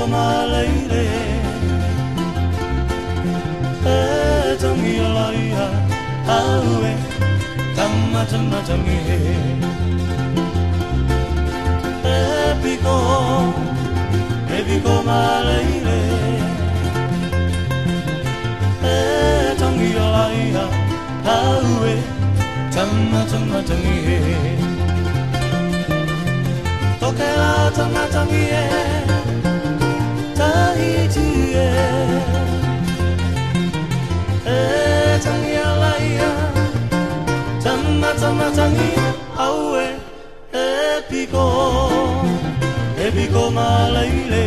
ma leile tangi laia aue tamma tangi epico ma leile tangi laia aue tamma tangi tokela tamma tangi Tahiti tangi laia tamma tangi aue epico ma leile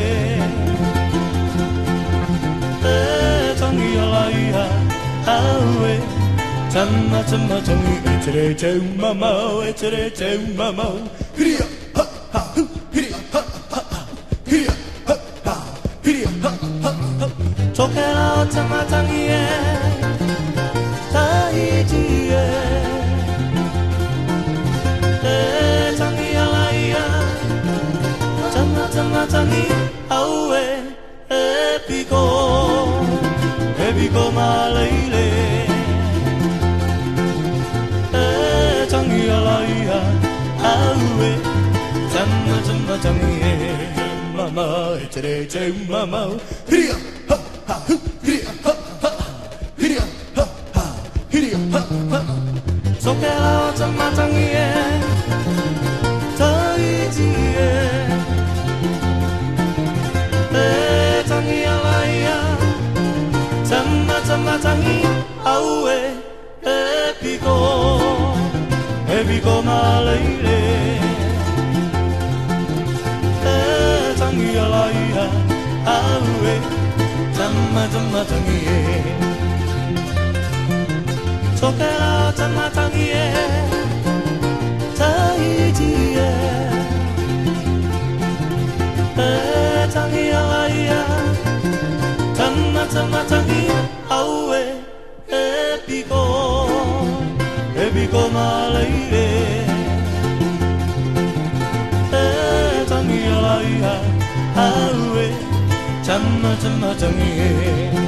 tangi laia aue tamma tangi etere mama hiria ha ha hiria ha ha hiria ha ha hiria ha ha tokela tamma tangi Tahiti tangi laia tangi aue epico ma leile tangi laia aue tamma tangi mama etere mama hiria ha ha hiria ha ha hiria ha ha hiria ha ha sokela tamma tangi Tahiti tangi laia tamma tangi aue epico ma leile tangi laia aue tamma tangi sokela tamma tangi Tahiti tangi laia tamma tangi aue epico ma leile tangi laia aue tamma tangi